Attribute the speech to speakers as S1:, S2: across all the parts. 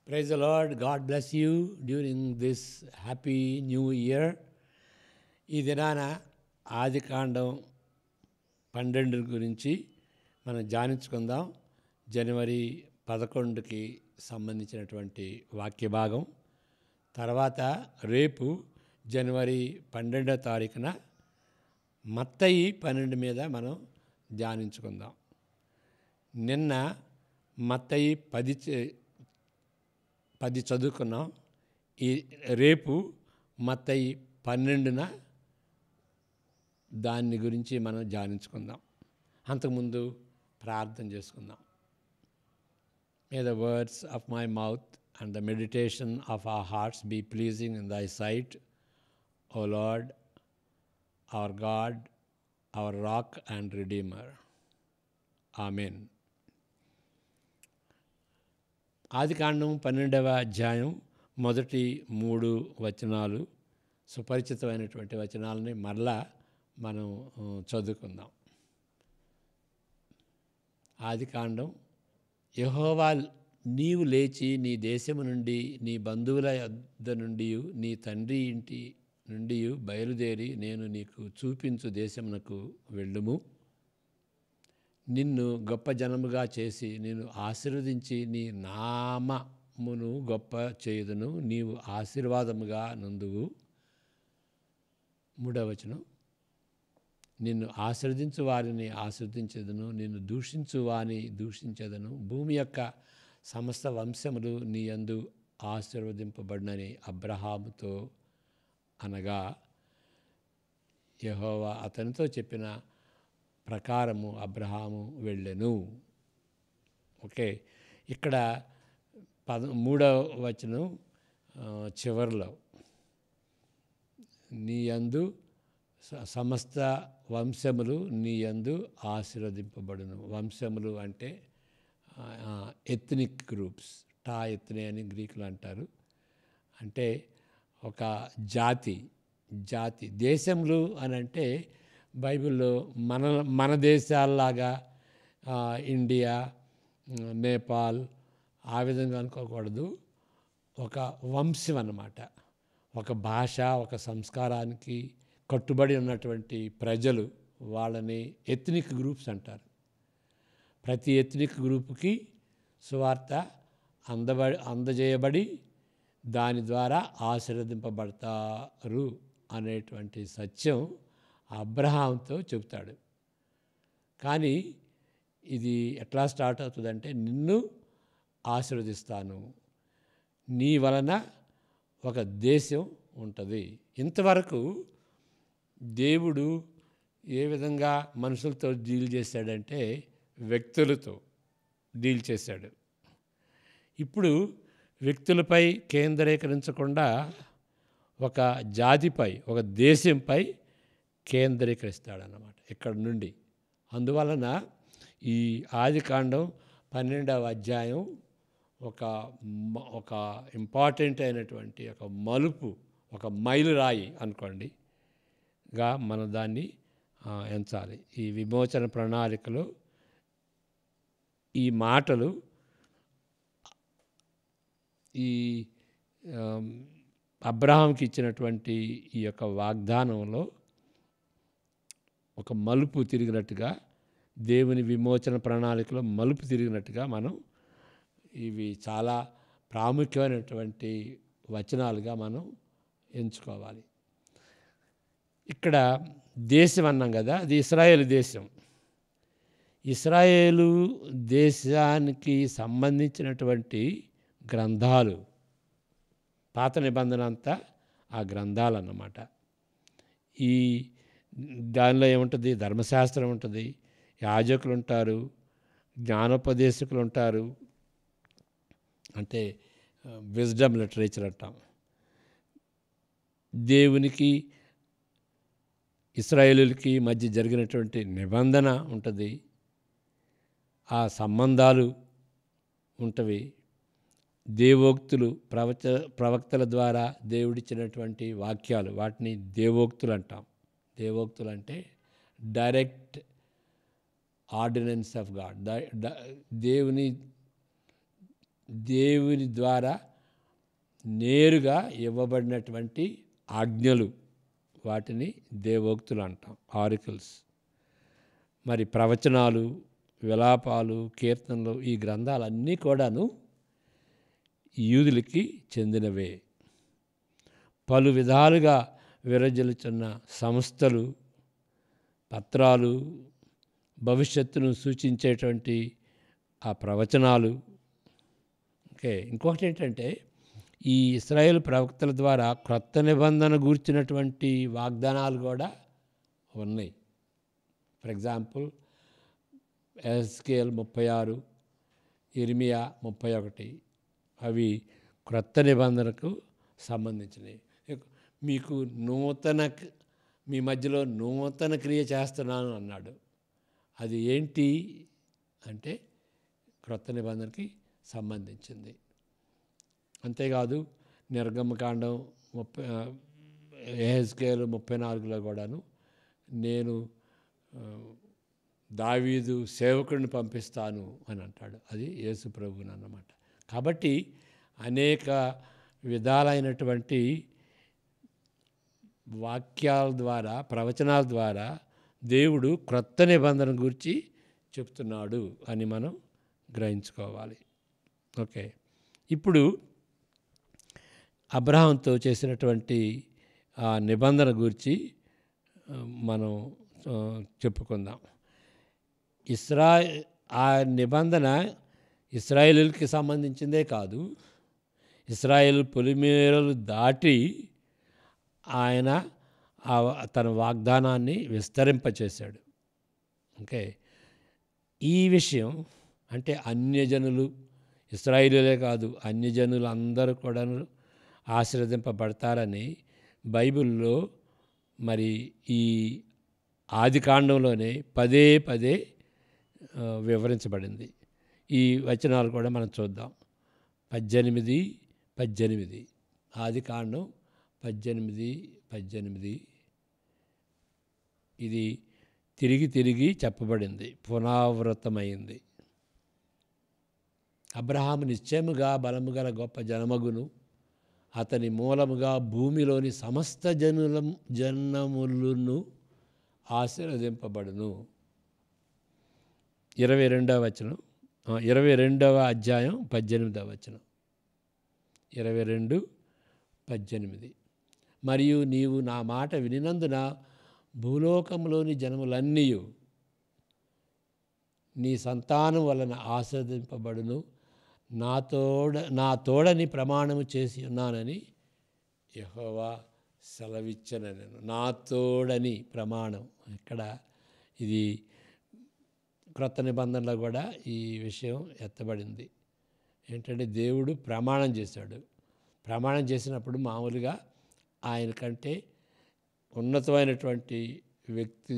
S1: Praise the Lord. God bless you during this happy new year. ఈ దినాన ఆదికాండం 12 గురించి మనం ధ్యానించుకుందాం. జనవరి 11కి సంబంధించినటువంటి వాక్య భాగం. తర్వాత రేపు జనవరి 12వ తారీఖున మత్తయి 12 మీద మనం ధ్యానించుకుందాం. నిన్న మత్తయి 10 చదువుకున్నాం. ఈ రేపు మత్తయి 12న దాని గురించి మనం ధ్యానించుకుందాం. అంతకుముందు ప్రార్థన చేసుకుందాం. May the words of my mouth and the meditation of our hearts be pleasing in thy sight, o lord, our god, our rock and redeemer. Amen. ఆదికాండం 12వ అధ్యాయం మొదటి 3 వచనాలు సుపరిచితమైనటువంటి వచనాలని మరలా మనం చదువుకుందాం. ఆదికాండం, యెహోవా నీవు లేచి నీ దేశము నుండి, నీ బంధువుల యొద్ద నుండి, నీ తండ్రి ఇంటి నుండి బయలుదేరి నేను నీకు చూపించు దేశమునకు వెళ్ళుము. నిన్ను గొప్ప జనముగా చేసి నేను ఆశీర్వదించి నీ నామమును గొప్ప చేయుదును. నీవు ఆశీర్వాదముగా నందువు. 3వ వచనం, నిన్ను ఆశీర్వదించు వారిని ఆశీర్వదించేదను, నిన్ను దూషించు వారిని దూషించేదను. భూమి యొక్క సమస్త వంశములు నీ యందు ఆశీర్వదింపబడినని అబ్రహాముతో అనగా యెహోవా అతనితో చెప్పిన ప్రకారము అబ్రహాము వెళ్ళెను. ఓకే, ఇక్కడ 3వ వచనం చివరిలో నీ యందు సమస్త వంశములు నీ యందు ఆశీర్వదింపబడును. వంశములు అంటే ఎథ్నిక్ గ్రూప్స్, టా ఎత్నే అని గ్రీకులు అంటారు. అంటే ఒక జాతి. దేశములు అని అంటే బైబిల్లో మన దేశాల్లాగా ఇండియా, నేపాల్ ఆ విధంగా అనుకోకూడదు. ఒక వంశం అన్నమాట. ఒక భాష, ఒక సంస్కారానికి కట్టుబడి ఉన్నటువంటి ప్రజలు, వాళ్ళని ఎథ్నిక్ గ్రూప్స్ అంటారు. ప్రతి ఎథ్నిక్ గ్రూపుకి సువార్త అందజేయబడి దాని ద్వారా ఆశీర్వదింపబడతారు అనేటువంటి సత్యం అబ్రహాంతో చెబుతాడు. కానీ ఇది ఎట్లా స్టార్ట్ అవుతుందంటే, నిన్ను ఆశీర్వదిస్తాను, నీ వలన ఒక దేశం ఉంటుంది. ఇంతవరకు దేవుడు ఏ విధంగా మనుషులతో డీల్ చేశాడంటే వ్యక్తులతో డీల్ చేశాడు. ఇప్పుడు వ్యక్తులపై కేంద్రీకరించకుండా ఒక జాతిపై, ఒక దేశంపై కేంద్రీకరిస్తాడన్నమాట ఇక్కడ నుండి. అందువలన ఈ ఆదికాండం 12వ అధ్యాయం ఒక ఇంపార్టెంట్ అయినటువంటి ఒక మలుపు, ఒక మైలురాయి అనుకోండిగా మనం దాన్ని ఎంచాలి. ఈ విమోచన ప్రణాళికలో ఈ మాటలు ఈ అబ్రహాంకి ఇచ్చినటువంటి ఈ యొక్క వాగ్దానంలో ఒక మలుపు తిరిగినట్టుగా, దేవుని విమోచన ప్రణాళికలో మలుపు తిరిగినట్టుగా మనం ఇవి చాలా ప్రాముఖ్యమైనటువంటి వచనాలుగా మనం ఎంచుకోవాలి. ఇక్కడ దేశం అన్నాం కదా, అది ఇశ్రాయేలు దేశం. ఇశ్రాయేలు దేశానికి సంబంధించినటువంటి గ్రంథాలు, పాత నిబంధన అంతా ఆ గ్రంథాలు అన్నమాట. ఈ దానిలో ఏముంటుంది? ధర్మశాస్త్రం ఉంటుంది, యాజకులు ఉంటారు, జ్ఞానోపదేశకులు ఉంటారు, అంటే విజ్డమ్ లిటరేచర్ అంటాం. దేవునికి ఇశ్రాయేలులకి మధ్య జరిగినటువంటి నిబంధన ఉంటుంది, ఆ సంబంధాలు ఉంటవి. దేవోక్తులు, ప్రవక్తల ద్వారా దేవుడిచ్చినటువంటి వాక్యాలు, వాటిని దేవోక్తులు అంటాం. దేవోక్తులు అంటే డైరెక్ట్ ఆర్డినెన్స్ ఆఫ్ గాడ్. దేవుని దేవుని ద్వారా నేరుగా ఇవ్వబడినటువంటి ఆజ్ఞలు, వాటిని దేవోక్తులు అంటాం, ఆరికల్స్. మరి ప్రవచనాలు, విలాపాలు, కీర్తనలు, ఈ గ్రంథాలన్నీ కూడాను యూదులకి చెందినవే. పలు విధాలుగా విరజిల్లుచున్న సంస్థలు, పత్రాలు, భవిష్యత్తును సూచించేటువంటి ఆ ప్రవచనాలు. ఓకే, ఇంకొకటి ఏంటంటే ఈ ఇశ్రాయేలు ప్రవక్తల ద్వారా క్రొత్త నిబంధన గూర్చినటువంటి వాగ్దానాలు కూడా ఉన్నాయి. ఫర్ ఎగ్జాంపుల్ ఎహెజ్కేల్ 36, ఇర్మియా 31, అవి క్రొత్త నిబంధనకు సంబంధించినవి. మీకు మీ మధ్యలో నూతన క్రియ చేస్తున్నాను అన్నాడు. అది ఏంటి అంటే క్రొత్త నిబంధనకి సంబంధించింది. అంతేకాదు నిర్గమకాండం ఎహెజ్కేల్ 34లో కూడాను నేను దావీదు సేవకుడిని పంపిస్తాను అని అంటాడు. అది యేసు ప్రభువుని అన్నమాట. కాబట్టి అనేక విధాలైనటువంటి వాక్యాల ద్వారా, ప్రవచనాల ద్వారా దేవుడు క్రొత్త నిబంధన గురించి చెప్తున్నాడు అని మనం గ్రహించుకోవాలి. ఓకే, ఇప్పుడు అబ్రహాంతో చేసినటువంటి ఆ నిబంధన గురించి మనం చెప్పుకుందాం. ఆ నిబంధన ఇశ్రాయేలుకి సంబంధించిందే కాదు, ఇశ్రాయేలు పొలిమేరలు దాటి ఆయన తన వాగ్దానాన్ని విస్తరింపచేశాడు. ఓకే, ఈ విషయం అంటే అన్యజనులు, ఇశ్రాయేలులే కాదు అన్యజనులు అందరూ కూడా ఆశీర్వదింపబడతారని బైబిల్లో మరి ఈ ఆదికాండంలోనే పదే పదే వివరించబడింది. ఈ వచనాలు కూడా మనం చూద్దాం. 18 ఆదికాండం 18 ఇది తిరిగి చెప్పబడింది, పునరావృతమైంది. అబ్రహాము నిశ్చయముగా బలము గల గొప్ప జనమగును, అతని మూలముగా భూమిలోని సమస్త జనములను ఆశీర్వదింపబడును. 22వ వచనం, 22వ అధ్యాయం 18వ వచనం, 22:18. మరియు నీవు నా మాట వినినందున భూలోకంలోని జనములన్నీ నీ సంతానం వలన ఆశీర్వదింపబడును. నా తోడని ప్రమాణము చేసి ఉన్నానని యెహోవా సెలవిచ్చనెను. నా తోడని ప్రమాణం. ఇక్కడ ఇది క్రొత్త నిబంధనలో కూడా ఈ విషయం ఎత్తబడింది. ఏంటంటే దేవుడు ప్రమాణం చేశాడు. ప్రమాణం చేసినప్పుడు మామూలుగా ఆయన కంటే ఉన్నతమైనటువంటి వ్యక్తి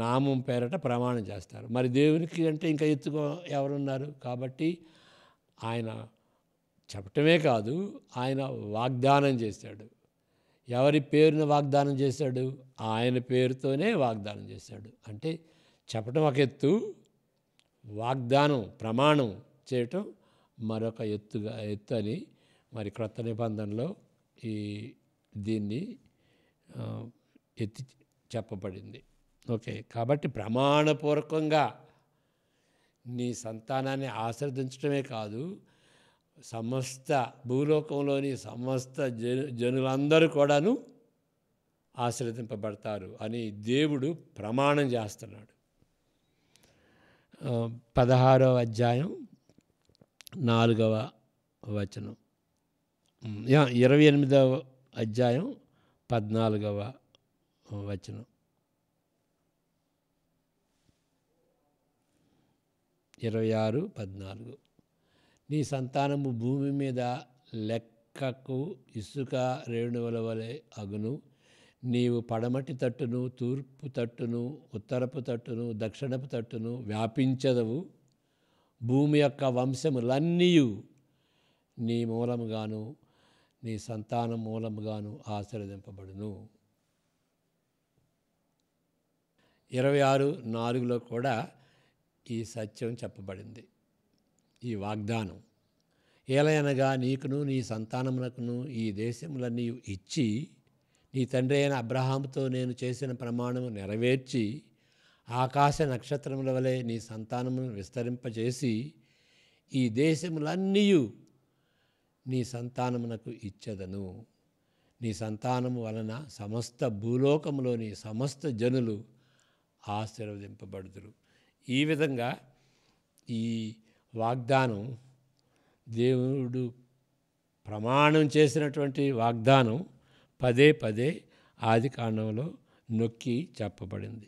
S1: నామం పేరట ప్రమాణం చేస్తారు. మరి దేవునికి అంటే ఇంకా ఎత్తుగా ఎవరున్నారు? కాబట్టి ఆయన చెప్పటమే కాదు, ఆయన వాగ్దానం చేశాడు. ఎవరి పేరున వాగ్దానం చేశాడు? ఆయన పేరుతోనే వాగ్దానం చేశాడు. అంటే చెప్పటం ఒక ఎత్తు, వాగ్దానం ప్రమాణం చేయటం మరొక ఎత్తు అని మరి క్రొత్త నిబంధనలో దీన్ని ఎత్తి చెప్పబడింది. ఓకే, కాబట్టి ప్రమాణపూర్వకంగా నీ సంతానాన్ని ఆశీర్వదించడమే కాదు, సమస్త భూలోకంలోని సమస్త జనులందరూ కూడాను ఆశీర్వదింపబడతారు అని దేవుడు ప్రమాణం చేస్తున్నాడు. 16వ అధ్యాయం 4వ వచనం, 28వ అధ్యాయం 14వ వచనం, 26-14. నీ సంతానము భూమి మీద లెక్కకు ఇసుక రేణువుల వలె అగును. నీవు పడమటి తట్టును, తూర్పు తట్టును, ఉత్తరపు తట్టును, దక్షిణపు తట్టును వ్యాపించదవు. భూమి యొక్క వంశములన్నీ నీ మూలముగాను నీ సంతానం మూలముగాను ఆశీర్వదింపబడును. 26:4లో కూడా ఈ సత్యం చెప్పబడింది, ఈ వాగ్దానం. ఏలయనగా నీకును నీ సంతానమునకును ఈ దేశములన్నీ ఇచ్చి నీ తండ్రి అయిన అబ్రహాముతో నేను చేసిన ప్రమాణము నెరవేర్చి ఆకాశ నక్షత్రముల వలె నీ సంతానమును విస్తరింపజేసి ఈ దేశములన్నీ నీ సంతానమునకు ఇచ్చెదను. నీ సంతానము వలన సమస్త భూలోకములోని సమస్త జనులు ఆశీర్వదింపబడుదురు. ఈ విధంగా ఈ వాగ్దానం, దేవుడు ప్రమాణం చేసినటువంటి వాగ్దానం పదే పదే ఆదికాండంలో నొక్కి చెప్పబడింది.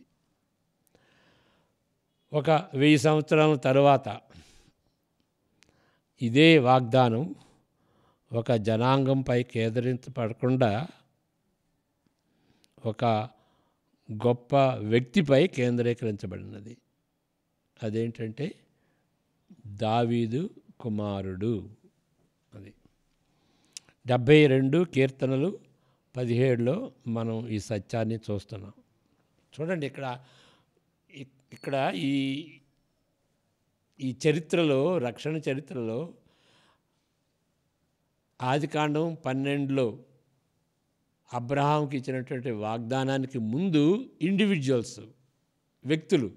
S1: ఒక 1000 సంవత్సరాల తరువాత ఇదే వాగ్దానం ఒక జనాంగంపై కేంద్రించబడకుండా ఒక గొప్ప వ్యక్తిపై కేంద్రీకరించబడినది. అదేంటంటే దావీదు కుమారుడు. అది 72 కీర్తనలు 17లో మనం ఈ సత్యాన్ని చూస్తున్నాం. చూడండి, ఇక్కడ ఈ చరిత్రలో, రక్షణ చరిత్రలో ఆదికాండం 12లో అబ్రహాంకి ఇచ్చినటువంటి వాగ్దానానికి ముందు ఇండివిజువల్స్, వ్యక్తులు.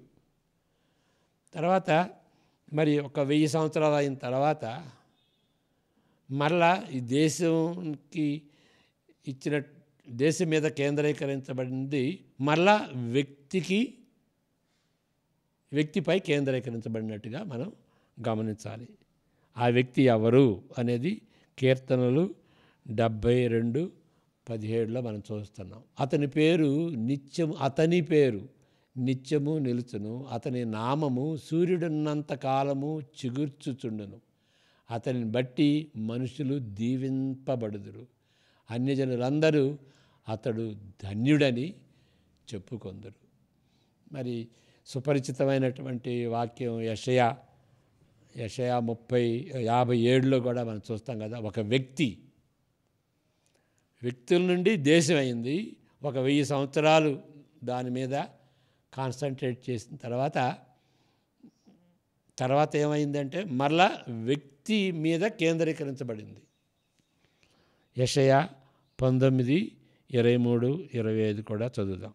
S1: తర్వాత మరి ఒక 1000 సంవత్సరాలు అయిన తర్వాత మరలా ఈ దేశంకి ఇచ్చిన, దేశం మీద కేంద్రీకరించబడింది మరలా వ్యక్తిపై కేంద్రీకరించబడినట్టుగా మనం గమనించాలి. ఆ వ్యక్తి ఎవరు అనేది కీర్తనలు 72:17లో మనం చూస్తున్నాం. అతని పేరు నిత్యము నిలుచును, అతని నామము సూర్యుడున్నంత కాలము చిగుర్చుచుండును, అతనిని బట్టి మనుషులు దీవింపబడుదురు, అన్యజనులందరూ అతడు ధన్యుడని చెప్పుకొందురు. మరి సుపరిచితమైనటువంటి వాక్యం యెషయా 30:57లో కూడా మనం చూస్తాం కదా. ఒక వ్యక్తుల నుండి దేశం అయింది. ఒక 1000 సంవత్సరాలు దాని మీద కాన్సన్ట్రేట్ చేసిన తర్వాత ఏమైందంటే మరలా వ్యక్తి మీద కేంద్రీకరించబడింది. యెషయా 19:23-25 కూడా చదువుదాం.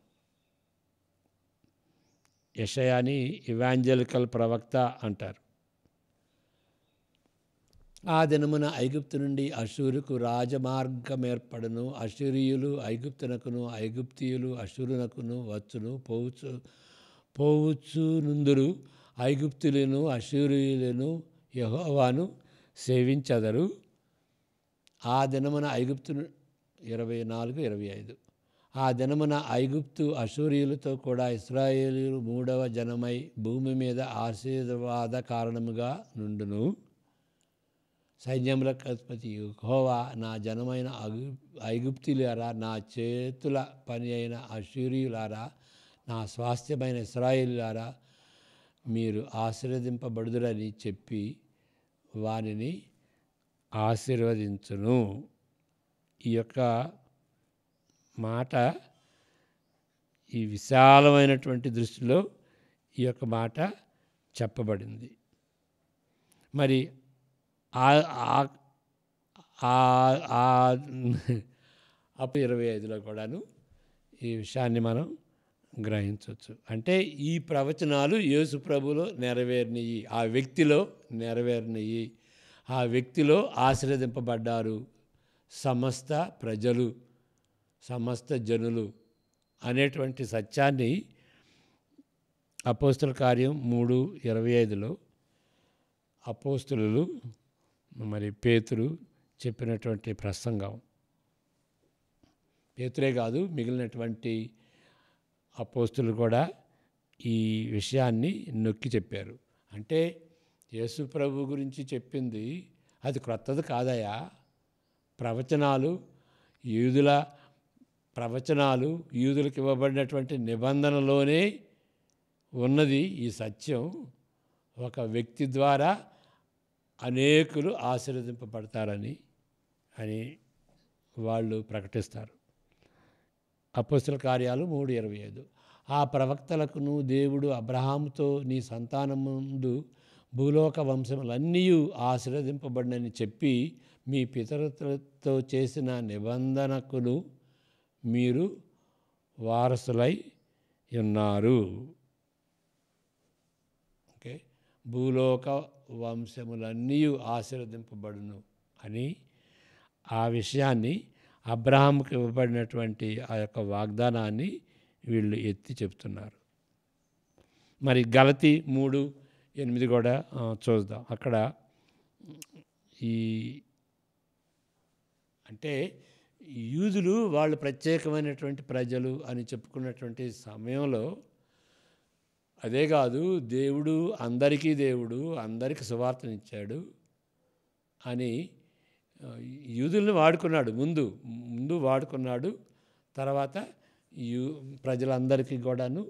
S1: యెషయాని ఇవాంజలికల్ ప్రవక్త అంటారు. ఆ దినమున ఐగుప్తు నుండి అషూరుకు రాజమార్గం ఏర్పడును, అషూరియులు ఐగుప్తునకును, ఐగుప్తీయులు అషూరునకును వచ్చును, పోవుచునుందురు. ఐగుప్తులను అషూరియులను యెహోవాను సేవించెదరు. ఆ దినమున ఐగుప్తు 24-25. ఆ దినమున ఐగుప్తు అషూరియులతో కూడా ఇశ్రాయేలీయులు 3వ జనమై భూమి మీద ఆశీర్వాద కారణముగా నుండును. సైన్యములకు అధిపతి యెహోవా, నా జనమైన ఐగుప్తీయులారా, నా చేతుల పని అయిన అషూరియులారా, నా స్వాస్థ్యమైన ఇశ్రాయేలీయులారా, మీరు ఆశీర్వదింపబడుదురని చెప్పి వారిని ఆశీర్వదించును. ఈ యొక్క మాట, ఈ విశాలమైనటువంటి దృష్టిలో ఈ యొక్క మాట చెప్పబడింది. మరి అప్పుడు 25లో కూడాను ఈ విషయాన్ని మనం గ్రహించవచ్చు. అంటే ఈ ప్రవచనాలు యేసు ప్రభులో నెరవేరినయి, ఆ వ్యక్తిలో నెరవేరినయి, ఆ వ్యక్తిలో ఆశీర్వదింపబడ్డారు సమస్త ప్రజలు, సమస్త జనులు అనేటువంటి సత్యాన్ని అపోస్తుల కార్యం 3:25లో అపోస్తులు మరి పేతురు చెప్పినటువంటి ప్రసంగం. పేతురే కాదు, మిగిలినటువంటి అపోస్తులు కూడా ఈ విషయాన్ని నొక్కి చెప్పారు. అంటే యేసు ప్రభు గురించి చెప్పింది అది క్రొత్తది కాదయా. యూదులకు ఇవ్వబడినటువంటి నిబంధనలోనే ఉన్నది ఈ సత్యం. ఒక వ్యక్తి ద్వారా అనేకులు ఆశీర్వదింపబడతారని వాళ్ళు ప్రకటిస్తారు. అపోస్తుల కార్యాలు 3:25. ఆ ప్రవక్తలకును దేవుడు అబ్రహాముతో నీ సంతానం ముందు భూలోక వంశములన్నీ ఆశీర్వదింపబడినని చెప్పి మీ పితరులతో చేసిన నిబంధనకును మీరు వారసులై ఉన్నారు. ఓకే, భూలోక వంశములన్నీ ఆశీర్వదింపబడును అని ఆ విషయాన్ని, అబ్రహాముకు ఇవ్వబడినటువంటి ఆ యొక్క వాగ్దానాన్ని వీళ్ళు ఎత్తి చెప్తున్నారు. మరి గలతీ 3:8 కూడా చూద్దాం. అక్కడ ఈ అంటే యూదులు వాళ్ళు ప్రత్యేకమైనటువంటి ప్రజలు అని చెప్పుకున్నటువంటి సమయంలో, అదే కాదు దేవుడు అందరికీ సువార్తనిచ్చాడు అని యూదుల్ని వాడుకున్నాడు. ముందు వాడుకున్నాడు. తర్వాత ప్రజలందరికీ కూడాను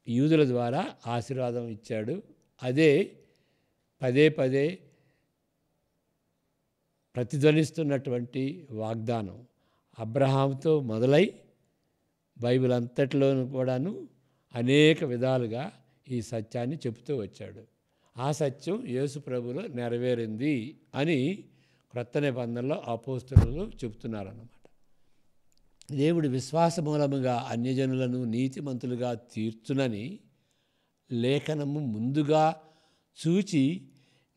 S1: యూదుల ద్వారా ఆశీర్వాదం ఇచ్చాడు. అదే పదే పదే ప్రతిధ్వనిస్తున్నటువంటి వాగ్దానం అబ్రహాముతో మొదలై బైబిల్ అంతటిలోనూ కూడాను అనేక విధాలుగా ఈ సత్యాన్ని చెబుతూ వచ్చాడు. ఆ సత్యం యేసు ప్రభువులో నెరవేరింది అని క్రొత్త నిబంధనలో అపోస్తలులు చెబుతున్నారన్నమాట. దేవుడు విశ్వాస మూలముగా అన్యజనులను నీతిమంతులుగా తీర్చునని లేఖనము ముందుగా చూచి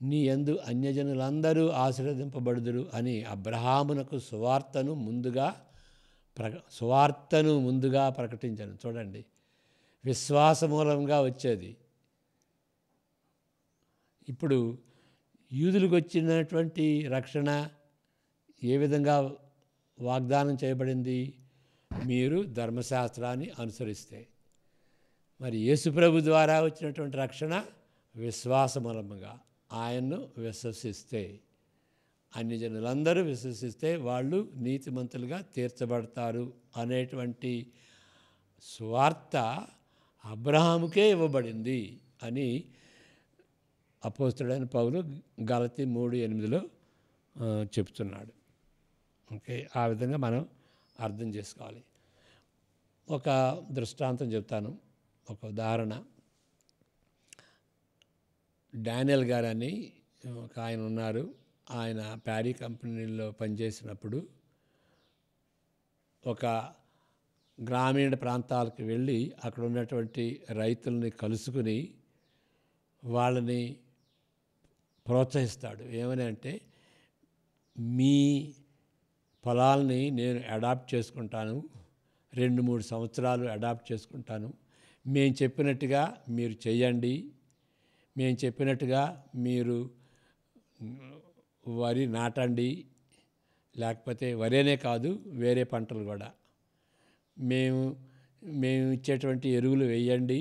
S1: నీ యందు అన్యజనులందరూ ఆశీర్వదింపబడుదురు అని అబ్రహామునకు సువార్తను ముందుగా ప్రకటించాను. చూడండి, విశ్వాస మూలంగా వచ్చేది. ఇప్పుడు యూదులకు వచ్చినటువంటి రక్షణ ఏ విధంగా వాగ్దానం చేయబడింది? మీరు ధర్మశాస్త్రాన్ని అనుసరిస్తే. మరి యేసుప్రభు ద్వారా వచ్చినటువంటి రక్షణ విశ్వాస మూలముగా, ఆయన్ను విశ్వసిస్తే, అన్ని జనులందరూ విశ్వసిస్తే వాళ్ళు నీతిమంతులుగా తీర్చబడతారు అనేటువంటి సువార్త అబ్రహాముకే ఇవ్వబడింది అని అపోస్తలుడైన పౌలు గలతీ 3:8 చెప్తున్నాడు. ఓకే, ఆ విధంగా మనం అర్థం చేసుకోవాలి. ఒక దృష్టాంతం చెప్తాను, ఒక ఉదాహరణ. డానియల్ గారని ఒక ఆయన ఉన్నారు. ఆయన ప్యారీ కంపెనీలో పనిచేసినప్పుడు ఒక గ్రామీణ ప్రాంతాలకు వెళ్ళి అక్కడ ఉన్నటువంటి రైతుల్ని కలుసుకుని వాళ్ళని ప్రోత్సహిస్తాడు. ఏమని అంటే, మీ పొలాల్ని నేను అడాప్ట్ చేసుకుంటాను, 2-3 సంవత్సరాలు అడాప్ట్ చేసుకుంటాను, మేము చెప్పినట్టుగా మీరు చెయ్యండి, మేము చెప్పినట్టుగా మీరు వరి నాటండి, లేకపోతే వరేనే కాదు వేరే పంటలు కూడా, మేము ఇచ్చేటువంటి ఎరువులు వేయండి,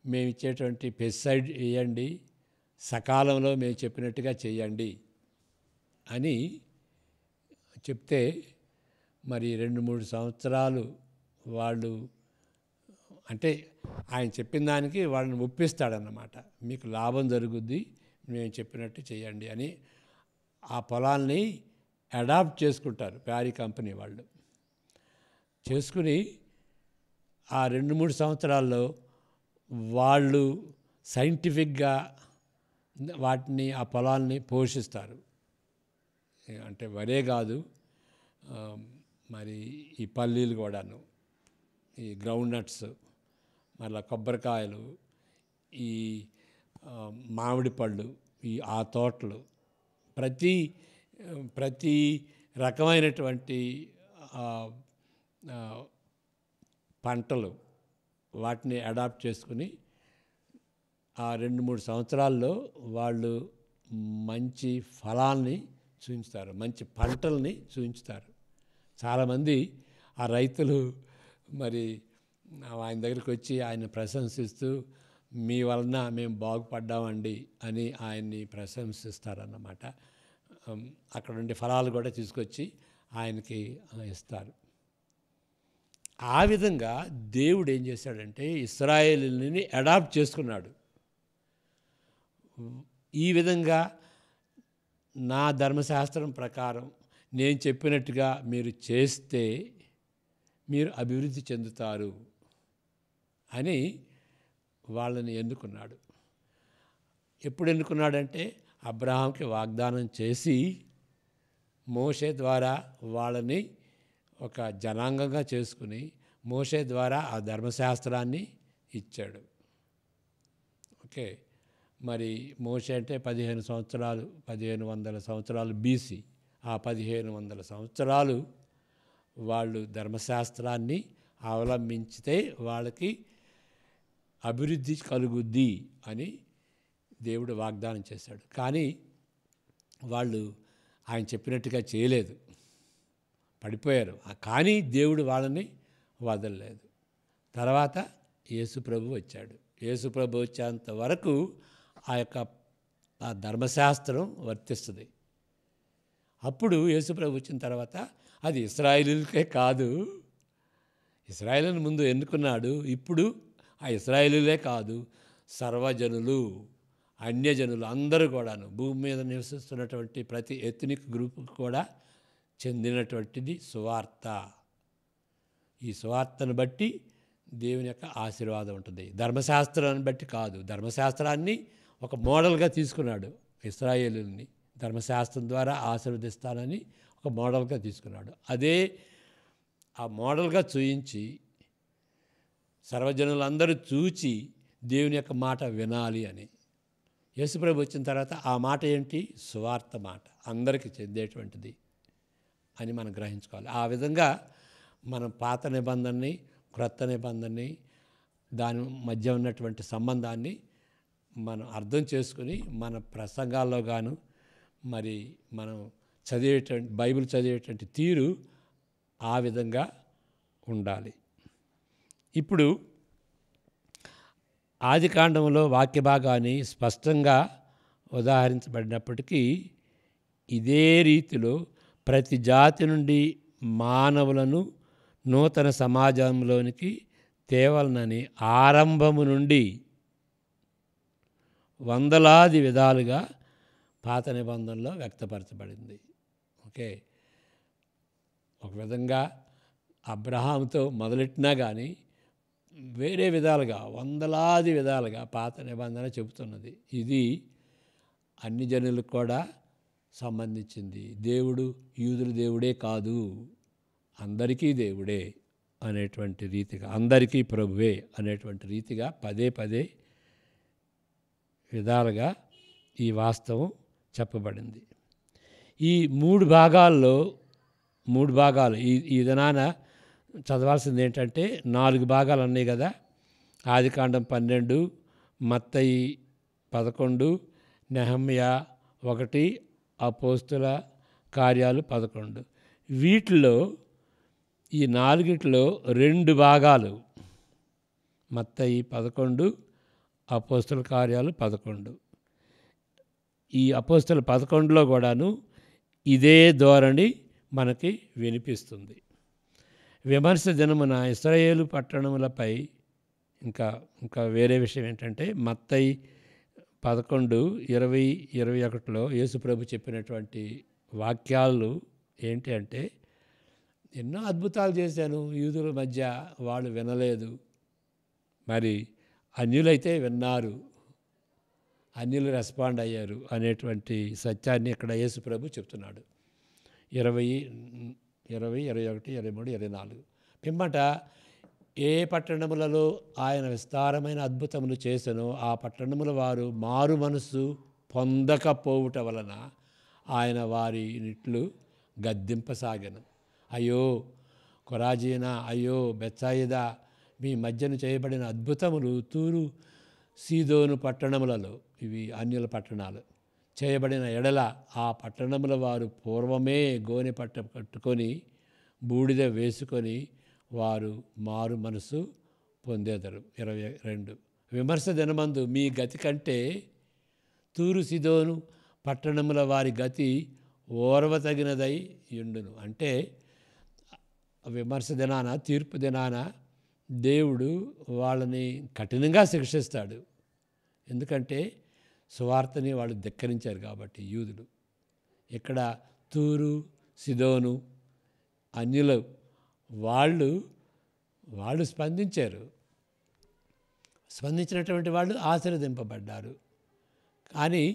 S1: మేము ఇచ్చేటువంటి పెస్టిసైడ్ వేయండి, సకాలంలో మేము చెప్పినట్టుగా చేయండి అని చెప్తే, మరి 2-3 సంవత్సరాలు వాళ్ళు, అంటే ఆయన చెప్పిన దానికి వాళ్ళని ఒప్పిస్తాడన్నమాట. మీకు లాభం జరుగుద్ది, మేము చెప్పినట్టు చేయండి అని ఆ పొలాల్ని అడాప్ట్ చేసుకుంటారు ప్యారీ కంపెనీ వాళ్ళు. చేసుకుని ఆ 2-3 సంవత్సరాల్లో వాళ్ళు సైంటిఫిక్గా వాటిని, ఆ పొలాల్ని పోషిస్తారు. అంటే వరే కాదు, మరి ఈ పల్లీలు కూడాను, ఈ గ్రౌండ్ నట్స్, మళ్ళీ కొబ్బరికాయలు, ఈ మామిడి పళ్ళు, ఆ తోటలు, ప్రతి రకమైనటువంటి పంటలు వాటిని అడాప్ట్ చేసుకుని ఆ 2-3 సంవత్సరాల్లో వాళ్ళు మంచి ఫలాల్ని చూపించుతారు, మంచి పంటల్ని చూపించుతారు. చాలామంది ఆ రైతులు మరి ఆయన దగ్గరికి వచ్చి ఆయన ప్రశంసిస్తూ, మీ వలన మేము బాగుపడ్డామండి అని ఆయన్ని ప్రశంసిస్తారన్నమాట. అక్కడ ఉండే ఫలాలు కూడా తీసుకొచ్చి ఆయనకి ఇస్తారు. ఆ విధంగా దేవుడు ఏం చేశాడంటే ఇశ్రాయేలుని అడాప్ట్ చేసుకున్నాడు. ఈ విధంగా నా ధర్మశాస్త్రం ప్రకారం నేను చెప్పినట్టుగా మీరు చేస్తే మీరు అభివృద్ధి చెందుతారు అని వాళ్ళని ఎన్నుకున్నాడు. ఎప్పుడు ఎన్నుకున్నాడంటే అబ్రహాంకి వాగ్దానం చేసి మోషే ద్వారా వాళ్ళని ఒక జనాంగంగా చేసుకుని మోషే ద్వారా ఆ ధర్మశాస్త్రాన్ని ఇచ్చాడు. ఓకే, మరి మోషే అంటే 1500 సంవత్సరాలు బీసీ. ఆ 1500 సంవత్సరాలు వాళ్ళు ధర్మశాస్త్రాన్ని అవలంబించితే వాళ్ళకి అభివృద్ధి కలుగుద్ది అని దేవుడు వాగ్దానం చేశాడు. కానీ వాళ్ళు ఆయన చెప్పినట్టుగా చేయలేదు, పడిపోయారు. కానీ దేవుడు వాళ్ళని వదలలేదు. తర్వాత యేసుప్రభు వచ్చాడు. యేసుప్రభు వచ్చేంత వరకు ఆ ధర్మశాస్త్రం వర్తిస్తుంది. అప్పుడు యేసుప్రభు వచ్చిన తర్వాత అది ఇశ్రాయేలీలకే కాదు, ఇశ్రాయేలుని ముందు ఎన్నుకున్నాడు. ఇప్పుడు ఆ ఇశ్రాయేలీలే కాదు, సర్వజనులు, అన్యజనులు అందరూ కూడాను, భూమి మీద నివసిస్తున్నటువంటి ప్రతి ఎథ్నిక్ గ్రూప్కి కూడా చెందినటువంటిది సువార్త. ఈ సువార్తను బట్టి దేవుని యొక్క ఆశీర్వాదం ఉంటుంది, ధర్మశాస్త్రాన్ని బట్టి కాదు. ధర్మశాస్త్రాన్ని ఒక మోడల్గా తీసుకున్నాడు. ఇశ్రాయేలుని ధర్మశాస్త్రం ద్వారా ఆశీర్వదిస్తానని ఒక మోడల్గా తీసుకున్నాడు. అదే ఆ మోడల్గా చూయించి సర్వజనులందరూ చూచి దేవుని యొక్క మాట వినాలి అని. యేసుప్రభు వచ్చిన తర్వాత ఆ మాట ఏంటి? సువార్త మాట, అందరికీ చెందేటువంటిది అని మనం గ్రహించుకోవాలి. ఆ విధంగా మనం పాత నిబంధనని, క్రొత్త నిబంధనని, దాని మధ్య ఉన్నటువంటి సంబంధాన్ని మనం అర్థం చేసుకుని మన ప్రసంగాల్లో గాను, మరి మనం బైబిల్ చదివేటువంటి తీరు ఆ విధంగా ఉండాలి. ఇప్పుడు ఆదికాండంలో వాక్య భాగాన్ని స్పష్టంగా ఉదాహరించబడినప్పటికీ ఇదే రీతిలో ప్రతి జాతి నుండి మానవులను నూతన సమాజంలోనికి తేవాలనని ఆరంభము నుండి వందలాది విధాలుగా పాత నిబంధనలో వ్యక్తపరచబడింది. ఓకే, ఒక విధంగా అబ్రహాముతో మొదలెట్టినా కానీ వేరే విధాలుగా వందలాది విధాలుగా పాత నిబంధన చెబుతున్నది. ఇది అన్ని జనులకు కూడా సంబంధించింది. దేవుడు యూదుల దేవుడే కాదు, అందరికీ దేవుడే అనేటువంటి రీతిగా, అందరికీ ప్రభువే అనేటువంటి రీతిగా పదే పదే విధాలుగా ఈ వాస్తవం చెప్పబడింది. ఈ మూడు భాగాలు ఈ దినాన చదవాల్సింది ఏంటంటే 4 భాగాలు అన్నాయి కదా. ఆదికాండం 12, మత్తయి 11, నెహమ్యా 1, అపోస్తుల కార్యాలు 11. వీటిలో ఈ 4 2 భాగాలు, మత్తయి 11, అపోస్తుల కార్యాలు 11. ఈ అపోస్తుల 11లో కూడాను ఇదే ధోరణి మనకి వినిపిస్తుంది. విమర్శ దినమున ఇశ్రాయేలు పట్టణములపై ఇంకా వేరే విషయం ఏంటంటే మత్తయి 11, 20, 21లో యేసుప్రభు చెప్పినటువంటి వాక్యాలు ఏంటి అంటే, ఎన్నో అద్భుతాలు చేశాను యూదుల మధ్య, వాళ్ళు వినలేదు, మరి అన్యులైతే విన్నారు, అన్యులు రెస్పాండ్ అయ్యారు అనేటువంటి సత్యాన్ని ఇక్కడ యేసుప్రభు చెప్తున్నాడు. 20, 21, 23, 24 పిమ్మట ఏ పట్టణములలో ఆయన విస్తారమైన అద్భుతములు చేసెనో ఆ పట్టణముల వారు మారు మనసు పొందకపోవుట వలన ఆయన వారి నిట్లు గద్దింపసాగెను. అయ్యో కొరాజీనా, అయ్యో బెత్సాయిదా, మీ మధ్యన చేయబడిన అద్భుతములు తూరు సీదోను పట్టణములలో, ఇవి అన్యుల పట్టణాలు, చేయబడిన ఎడల ఆ పట్టణముల వారు పూర్వమే గోనె పట్ట కట్టుకొని బూడిద వేసుకొని వారు మారు మనసు పొందేదరు. 22 విమర్శ దినమందు మీ గతి కంటే తూరు సిదోను పట్టణముల వారి గతి ఓర్వతగినదై యుండును. అంటే విమర్శ దినాన, తీర్పు దినాన దేవుడు వాళ్ళని కఠినంగా శిక్షిస్తాడు. ఎందుకంటే సువార్తని వాళ్ళు ధిక్కరించారు కాబట్టి యూదులు. ఇక్కడ తూరు సిదోను అన్యులు వాళ్ళు స్పందించారు. స్పందించినటువంటి వాళ్ళు ఆశీర్వదింపబడ్డారు. కానీ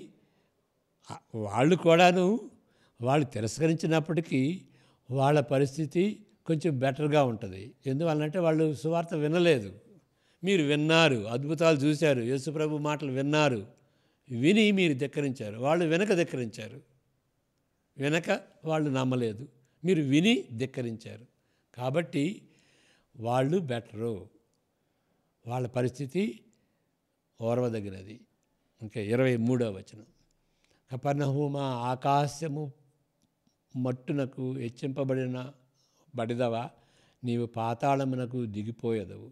S1: వాళ్ళు కూడాను వాళ్ళు తిరస్కరించినప్పటికీ వాళ్ళ పరిస్థితి కొంచెం బెటర్గా ఉంటుంది. ఎందువల్లంటే వాళ్ళు సువార్త వినలేదు. మీరు విన్నారు, అద్భుతాలు చూశారు, యేసుప్రభు మాటలు విన్నారు, విని మీరు ధిక్కరించారు. వాళ్ళు ధిక్కరించారు. వినక వాళ్ళు నమ్మలేదు, మీరు విని ధిక్కరించారు. కాబట్టి వాళ్ళు బెటరు, వాళ్ళ పరిస్థితి ఓర్వదగినది. ఇంకా 23వ వచనం, కపెర్నహూమా, ఆకాశము మట్టునకు బడిదవా, నీవు పాతాళమునకు దిగిపోయేదవు.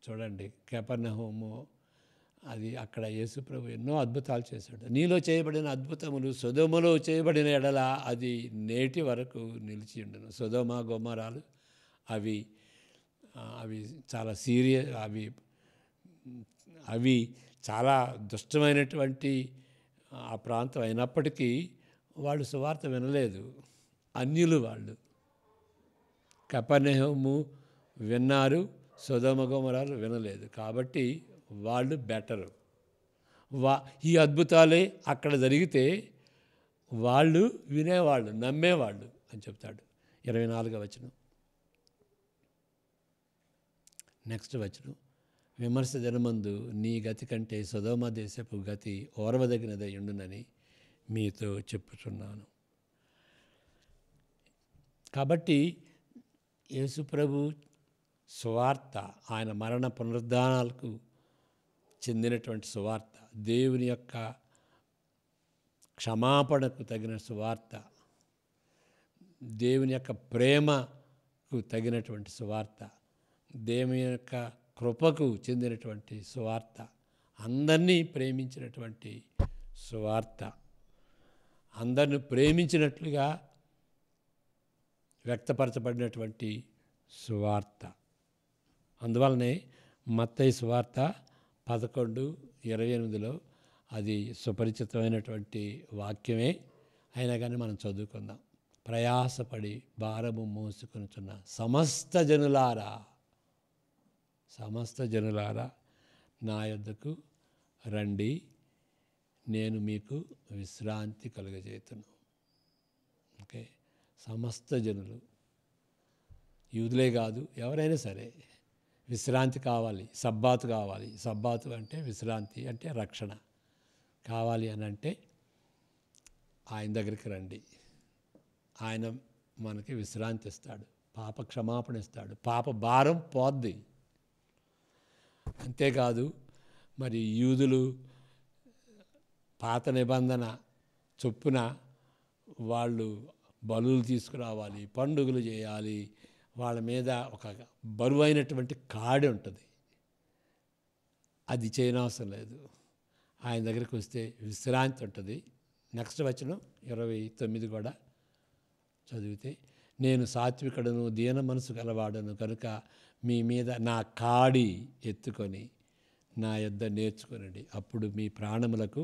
S1: చూడండి, కపెర్నహూము అది అక్కడ యేసుప్రభు ఎన్నో అద్భుతాలు చేశాడు. నీలో చేయబడిన అద్భుతములు సొదొమలో చేయబడిన ఎడల అది నేటి వరకు నిలిచి ఉండను. సొదొమ గొమొరాలు అవి చాలా సీరియస్, అవి చాలా దుష్టమైనటువంటి ఆ ప్రాంతం అయినప్పటికీ వాళ్ళు సువార్త వినలేదు, అన్యులు వాళ్ళు. కపెర్నహూము విన్నారు, సొదొమ గొమొరాలు వినలేదు. కాబట్టి వాళ్ళు బెటరు. ఈ అద్భుతాలే అక్కడ జరిగితే వాళ్ళు వినేవాళ్ళు, నమ్మేవాళ్ళు అని చెప్తాడు. 24వ వచనం, నెక్స్ట్ వచనం, విమర్శ దినమందు నీ గతి కంటే సొదొమ దేశపు గతి ఓర్వదగినదై ఉండునని మీతో చెప్పుచున్నాను. కాబట్టి యేసుప్రభు సువార్త, ఆయన మరణ పునరుద్ధానాలకు చెందినటువంటి సువార్త, దేవుని యొక్క క్షమాపణకు తగిన సువార్త, దేవుని యొక్క ప్రేమకు తగినటువంటి సువార్త, దేవుని యొక్క కృపకు చెందినటువంటి సువార్త, అందరినీ ప్రేమించినటువంటి సువార్త, అందరిని ప్రేమించినట్లుగా వ్యక్తపరచబడినటువంటి సువార్త. అందువలనే మత్తయి సువార్త 11:28లో అది సుపరిచితమైనటువంటి వాక్యమే అయినా కానీ మనం చదువుకుందాం. ప్రయాసపడి భారము మోసుకొనుచున్న సమస్త జనులారా నా యొద్దకు రండి, నేను మీకు విశ్రాంతి కలుగజేతును. ఓకే, సమస్త జనులు, యూదులే కాదు, ఎవరైనా సరే విశ్రాంతి కావాలి, సబ్బాతు కావాలి. సబ్బాతు అంటే విశ్రాంతి, అంటే రక్షణ కావాలి అని అంటే ఆయన దగ్గరికి రండి. ఆయన మనకి విశ్రాంతి ఇస్తాడు, పాప క్షమాపణ ఇస్తాడు, పాప భారం పోద్ది. అంతేకాదు, మరి యూదులు పాత నిబంధన చొప్పున వాళ్ళు బలులు తీసుకురావాలి, పండుగలు చేయాలి, వాళ్ళ మీద ఒక బరువైనటువంటి కాడి ఉంటుంది. అది చేయనవసరం లేదు, ఆయన దగ్గరికి వస్తే విశ్రాంతి ఉంటుంది. నెక్స్ట్ వచనం 29 కూడా చదివితే, నేను సాత్వికుడను, దీన మనసు గలవాడను కనుక మీ మీద నా కాడి ఎత్తుకొని నా యొద్ద నేర్చుకొనండి, అప్పుడు మీ ప్రాణములకు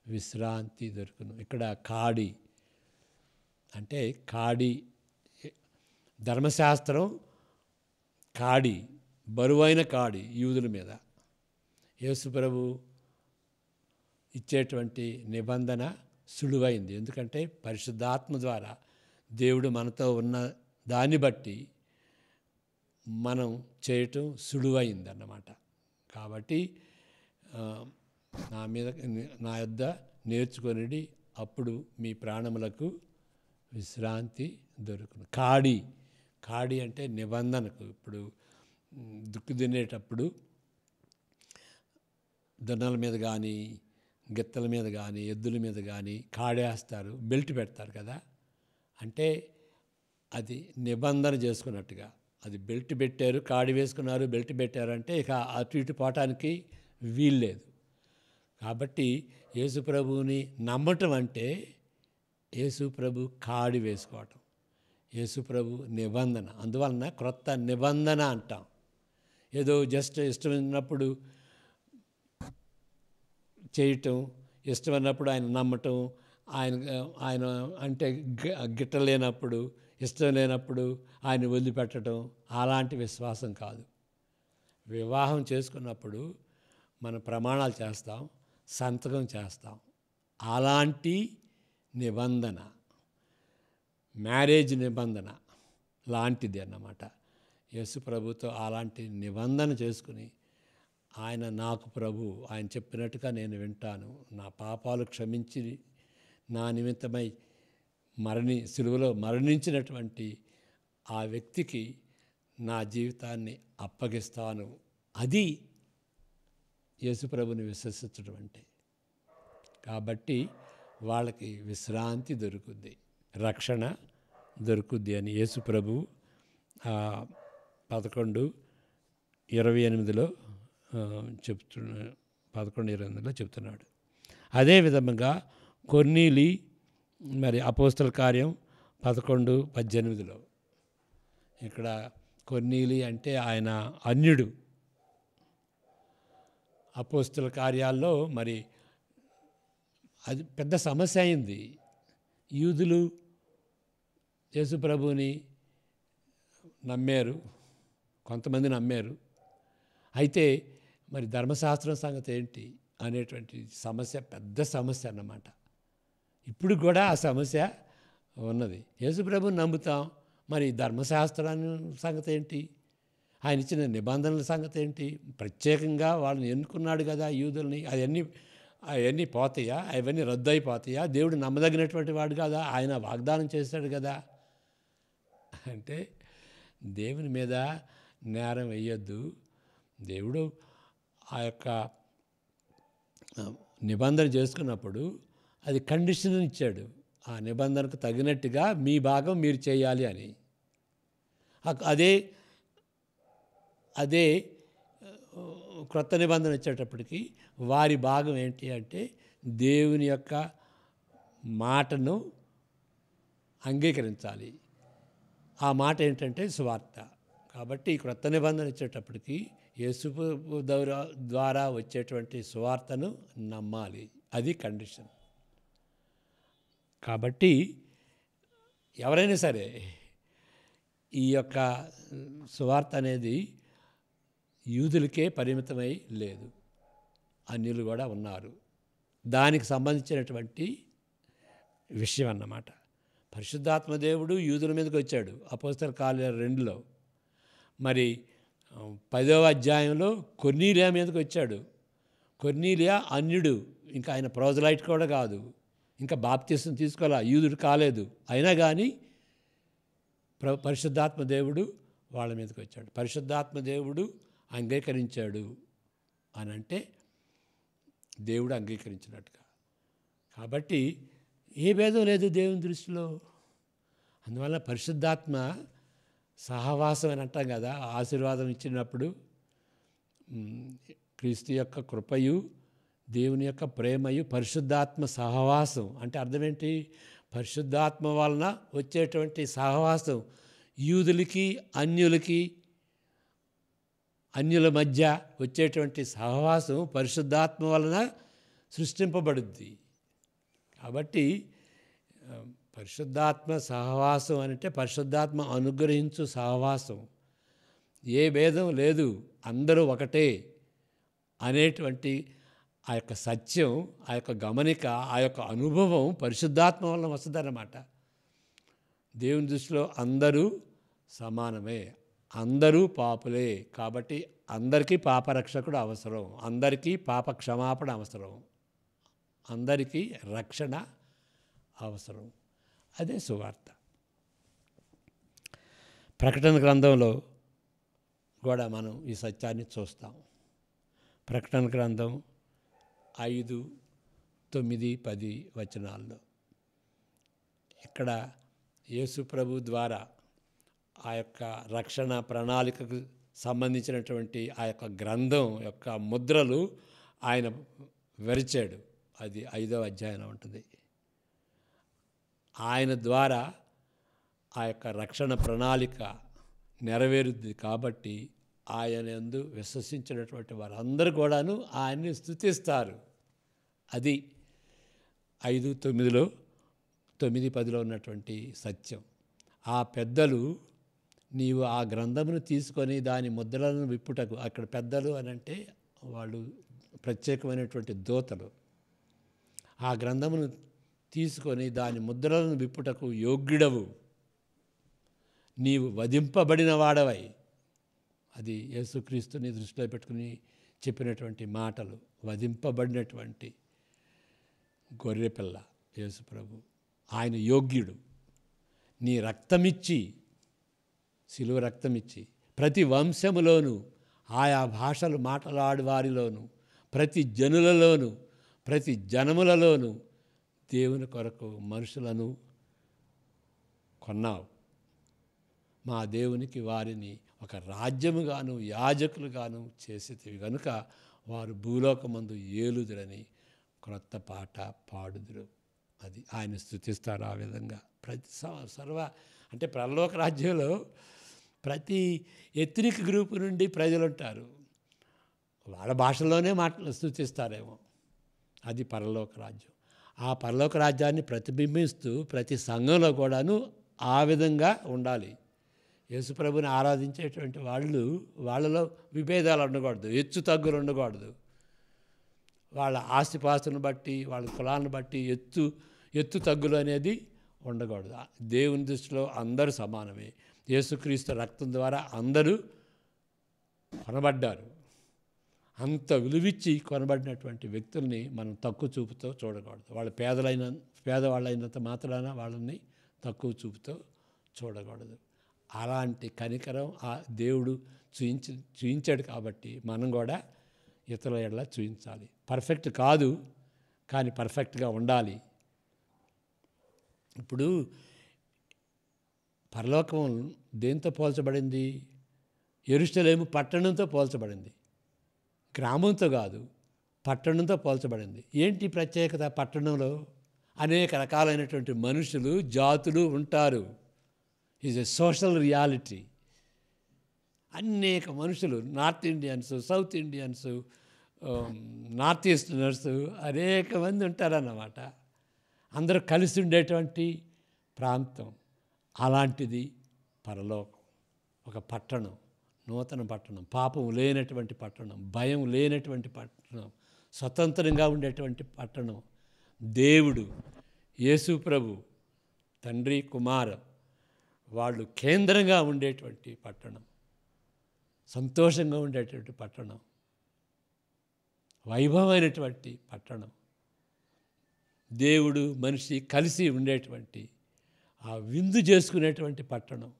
S1: విశ్రాంతి దొరుకును. ఇక్కడ కాడి అంటే ధర్మశాస్త్రం కాడి, బరువైన కాడి యూదుల మీద. యేసుప్రభు ఇచ్చేటువంటి నిబంధన సులువైంది, ఎందుకంటే పరిశుద్ధాత్మ ద్వారా దేవుడు మనతో ఉన్న దాన్ని బట్టి మనం చేయటం సులువైంది అన్నమాట. కాబట్టి నా యొద్ద నేర్చుకొనిడి, అప్పుడు మీ ప్రాణములకు విశ్రాంతి దొరుకును. కాడి అంటే నిబంధనకు. ఇప్పుడు దుక్కు దున్నేటప్పుడు దున్నల మీద కానీ, గిత్తల మీద కానీ, ఎద్దుల మీద కానీ కాడేస్తారు, బెల్ట్ పెడతారు కదా. అంటే అది నిబంధన చేసుకున్నట్టుగా. అది బెల్ట్ పెట్టారు, కాడి వేసుకున్నారు, బెల్ట్ పెట్టారంటే ఇక అటు ఇటు పోవటానికి వీల్లేదు. కాబట్టి యేసుప్రభువుని నమ్మటం అంటే యేసుప్రభు కాడి వేసుకోవటం, యేసుప్రభు నిబంధన. అందువలన క్రొత్త నిబంధన అంటాం. ఏదో జస్ట్ ఇష్టమైనప్పుడు చేయటం, ఇష్టమైనప్పుడు ఆయన నమ్మటం, ఆయన అంటే గిట్టలేనప్పుడు, ఇష్టం లేనప్పుడు ఆయన వదిలిపెట్టడం, అలాంటి విశ్వాసం కాదు. వివాహం చేసుకున్నప్పుడు మనం ప్రమాణాలు చేస్తాం, సంతకం చేస్తాం. అలాంటి నిబంధన, మ్యారేజ్ నిబంధన లాంటిది అన్నమాట. యేసు ప్రభుతో అలాంటి నిబంధన చేసుకుని, ఆయన నాకు ప్రభు, ఆయన చెప్పినట్టుగా నేను వింటాను, నా పాపాలు క్షమించి నా నిమిత్తమై సిలువలో మరణించినటువంటి ఆ వ్యక్తికి నా జీవితాన్ని అప్పగిస్తాను. అది యేసుప్రభుని విశ్వసించడం అంటే. కాబట్టి వాళ్ళకి విశ్రాంతి దొరుకుద్ది, రక్షణ దొరుకుద్ది అని యేసుప్రభు 11:28 చెప్తున్నాడు. అదే విధంగా కొర్నేలి మరి అపోస్తల కార్యం 11:18 ఇక్కడ కొర్నేలి అంటే ఆయన అన్యుడు. అపోస్తల కార్యాల్లో మరి అది పెద్ద సమస్య అయింది. యూదులు యేసుప్రభుని నమ్మారు, కొంతమంది నమ్మారు. అయితే మరి ధర్మశాస్త్రం సంగతి ఏంటి అనేటువంటి సమస్య పెద్ద సమస్య అన్నమాట. ఇప్పుడు కూడా ఆ సమస్య ఉన్నది. యేసుప్రభుని నమ్ముతాం, మరి ధర్మశాస్త్రాన్ని సంగతి ఏంటి, ఆయన ఇచ్చిన నిబంధనల సంగతి ఏంటి, ప్రత్యేకంగా వాళ్ళని ఎన్నుకున్నాడు కదా యూదుల్ని, అవన్నీ పోతాయా, అవన్నీ రద్దు అయిపోతాయా, దేవుడు నమ్మదగినటువంటి వాడు కదా, ఆయన వాగ్దానం చేశాడు కదా అంటే దేవుని మీద నేరం వేయొద్దు. దేవుడు ఆ యొక్క నిబంధన చేసుకున్నప్పుడు అది కండిషన్ ఇచ్చాడు, ఆ నిబంధనకు తగినట్టుగా మీ భాగం మీరు చేయాలి అని. అదే క్రొత్త నిబంధన వచ్చేటప్పటికి వారి భాగం ఏంటి అంటే దేవుని యొక్క మాటను అంగీకరించాలి. ఆ మాట ఏంటంటే సువార్త. కాబట్టి క్రొత్త నిబంధన వచ్చేటప్పటికి యేసు ద్వారా వచ్చేటువంటి సువార్తను నమ్మాలి, అది కండిషన్. కాబట్టి ఎవరైనా సరే ఈ యొక్క సువార్త అనేది యూదులకే పరిమితమై లేదు, అన్యులు కూడా ఉన్నారు. దానికి సంబంధించినటువంటి విషయం అన్నమాట. పరిశుద్ధాత్మ దేవుడు యూదుల మీదకి వచ్చాడు అపోస్తల కార్యాలు 2లో. మరి 10వ అధ్యాయంలో కొర్నేలియా మీదకి వచ్చాడు. కొర్నేలియా అన్యుడు, ఇంకా ఆయన ప్రోజలైట్ కూడా కాదు, ఇంకా బాప్తిసం తీసుకోలే, యూదుడు కాలేదు. అయినా కానీ పరిశుద్ధాత్మ దేవుడు వాళ్ళ మీదకి వచ్చాడు. పరిశుద్ధాత్మ దేవుడు అంగీకరించాడు అని అంటే దేవుడు అంగీకరించినట్టుగా. కాబట్టి ఏ భేదం లేదు దేవుని దృష్టిలో. అందువల్ల పరిశుద్ధాత్మ సహవాసం అని అంటాం కదా, ఆశీర్వాదం ఇచ్చినప్పుడు క్రీస్తు యొక్క కృపయు దేవుని యొక్క ప్రేమయు పరిశుద్ధాత్మ సహవాసం అంటే అర్థం ఏంటి? పరిశుద్ధాత్మ వలన వచ్చేటువంటి సహవాసం యూదులకి అన్యుల మధ్య వచ్చేటువంటి సహవాసం పరిశుద్ధాత్మ వలన సృష్టింపబడుద్ది. కాబట్టి పరిశుద్ధాత్మ సహవాసం అంటే పరిశుద్ధాత్మ అనుగ్రహించు సహవాసం. ఏ భేదం లేదు, అందరూ ఒకటే అనేటువంటి ఆ యొక్క సత్యం, ఆ యొక్క గమనిక, ఆ యొక్క అనుభవం పరిశుద్ధాత్మ వలన వస్తుందన్నమాట. దేవుని దృష్టిలో అందరూ సమానమే, అందరూ పాపులే. కాబట్టి అందరికీ పాపరక్షకుడు అవసరం, అందరికీ పాప క్షమాపణ అవసరం, అందరికీ రక్షణ అవసరం. అదే సువార్త. ప్రకటన గ్రంథంలో కూడా మనం ఈ సత్యాన్ని చూస్తాం. ప్రకటన గ్రంథం 5, 9, 10 వచనాల్లో ఇక్కడ యేసు ప్రభు ద్వారా ఆ యొక్క రక్షణ ప్రణాళికకు సంబంధించినటువంటి ఆ యొక్క గ్రంథం యొక్క ముద్రలు ఆయన విరిచాడు. అది 5వ అధ్యాయంలో ఉంటుంది. ఆయన ద్వారా ఆ యొక్క రక్షణ ప్రణాళిక నెరవేరుద్ది. కాబట్టి ఆయన యందు విశ్వసించినటువంటి వారందరూ కూడాను ఆయన్ని స్తుతిస్తారు. అది 5, 9, 10 ఉన్నటువంటి సత్యం. ఆ పెద్దలు నీవు ఆ గ్రంథమును తీసుకొని దాని ముద్రలను విప్పుటకు, అక్కడ పెద్దలు అని అంటే వాళ్ళు ప్రత్యేకమైనటువంటి దూతలు ఆ గ్రంథమును తీసుకొని దాని ముద్రలను విప్పుటకు యోగ్యుడవు, నీవు వధింపబడిన వాడవై. అది యేసుక్రీస్తుని దృష్టిలో పెట్టుకుని చెప్పినటువంటి మాటలు. వధింపబడినటువంటి గొర్రెపిల్ల యేసు ప్రభు, ఆయన యోగ్యుడు. నీ రక్తమిచ్చి, శిలువ రక్తమిచ్చి ప్రతి వంశములోను, ఆయా భాషలు మాట్లాడు వారిలోను, ప్రతి జనులలోను, ప్రతి జనములలోను దేవుని కొరకు మనుషులను కొన్నావు. మా దేవునికి వారిని ఒక రాజ్యముగాను యాజకులుగాను చేసేటివి కనుక వారు భూలోకమందు ఏలుదురని క్రొత్త పాట పాడుదురు. అది ఆయన స్తుతిస్తారు. ఆ విధంగా ప్రతి సర్వ అంటే పరలోక రాజ్యంలో ప్రతి ఎత్నిక్ గ్రూపు నుండి ప్రజలు ఉంటారు. వాళ్ళ భాషలోనే స్తుతిస్తారేమో. అది పరలోక రాజ్యం. ఆ పరలోక రాజ్యాన్ని ప్రతిబింబిస్తూ ప్రతి సంఘంలో కూడాను ఆ విధంగా ఉండాలి. యేసుప్రభుని ఆరాధించేటువంటి వాళ్ళలో విభేదాలు ఉండకూడదు, హెచ్చు తగ్గులు ఉండకూడదు. వాళ్ళ ఆస్తిపాస్తులను బట్టి, వాళ్ళ కులాలను బట్టి ఎత్తు తగ్గులు అనేది ఉండకూడదు. దేవుని దృష్టిలో అందరూ సమానమే. యేసుక్రీస్తు రక్తం ద్వారా అందరూ కొనబడ్డారు. అంత విలువిచ్చి కొనబడినటువంటి వ్యక్తుల్ని మనం తక్కువ చూపుతో చూడకూడదు. వాళ్ళు పేదవాళ్ళైనంత మాత్రాన వాళ్ళని తక్కువ చూపుతో చూడకూడదు. అలాంటి కనికరం ఆ దేవుడు చూయించాడు కాబట్టి మనం కూడా ఇతరుల ఎడల చూయించాలి. పర్ఫెక్ట్ కాదు, కానీ పర్ఫెక్ట్గా ఉండాలి. ఇప్పుడు పరలోకం దేంతో పోల్చబడింది? యెరూషలేము పట్టణంతో పోల్చబడింది, గ్రామంతో కాదు, పట్టణంతో పోల్చబడింది. ఏంటి ప్రత్యేకత? పట్టణంలో అనేక రకాలైనటువంటి మనుషులు, జాతులు ఉంటారు. Is a social reality. అనేక మనుషులు, north Indians, south Indians, north easterners అనేక మంది ఉంటారన్నమాట. అందరూ కలిసి ఉండేటువంటి ప్రాంతం. అలాంటిది పరలోకం. ఒక పట్టణం, నూతన పట్టణం, పాపం లేనటువంటి పట్టణం, భయం లేనటువంటి పట్టణం, స్వతంత్రంగా ఉండేటువంటి పట్టణం. దేవుడు, యేసు ప్రభు, తండ్రి, కుమార్ వాళ్ళు కేంద్రంగా ఉండేటువంటి పట్టణం, సంతోషంగా ఉండేటువంటి పట్టణం, వైభవమైనటువంటి పట్టణం, దేవుడు మనిషి కలిసి ఉండేటువంటి ఆ విందు చేసుకునేటువంటి పట్టణం.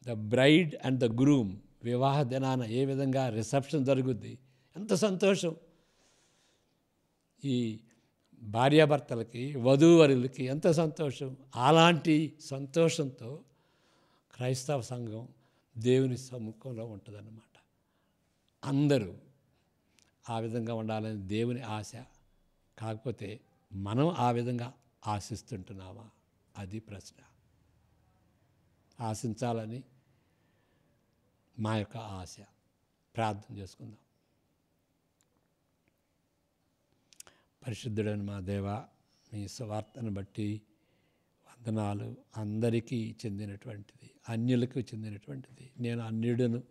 S1: The bride and the groom వివాహ దినాన ఏ విధంగా రిసెప్షన్ జరుగుద్ది, ఎంత సంతోషం. ఈ భార్యాభర్తలకి, వధూవరులకి ఎంత సంతోషం. అలాంటి సంతోషంతో క్రైస్తవ సంఘం దేవుని సముఖంలో ఉంటుందన్నమాట. అందరూ ఆ విధంగా ఉండాలని దేవుని ఆశ. కాకపోతే మనం ఆ విధంగా ఆశిస్తుంటున్నామా? అది ప్రశ్న. ఆశించాలని మా యొక్క ఆశ. ప్రార్థన చేసుకుందాం. పరిశుద్ధుడైన మా దేవ, మీ సువార్తను బట్టి వందనాలు. అందరికీ చెందినటువంటిది, అన్యులకు చెందినటువంటిది. నేను అన్యుడను.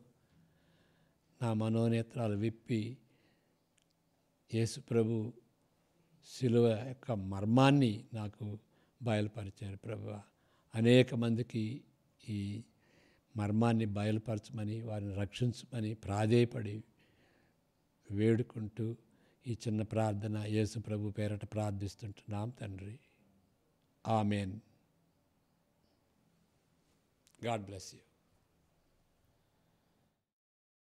S1: నా మనోనేత్రాలు విప్పి యేసు ప్రభు శిలువ యొక్క మర్మాన్ని నాకు బయలుపరిచారు ప్రభువా. అనేక మందికి ఈ మర్మాన్ని బయలుపరచమని, వారిని రక్షించమని ప్రాధేయపడి వేడుకుంటూ ఈ చిన్న ప్రార్థన యేసు ప్రభు పేరట ప్రార్థిస్తుంటున్నాం తండ్రి. ఆమెన్. God bless you.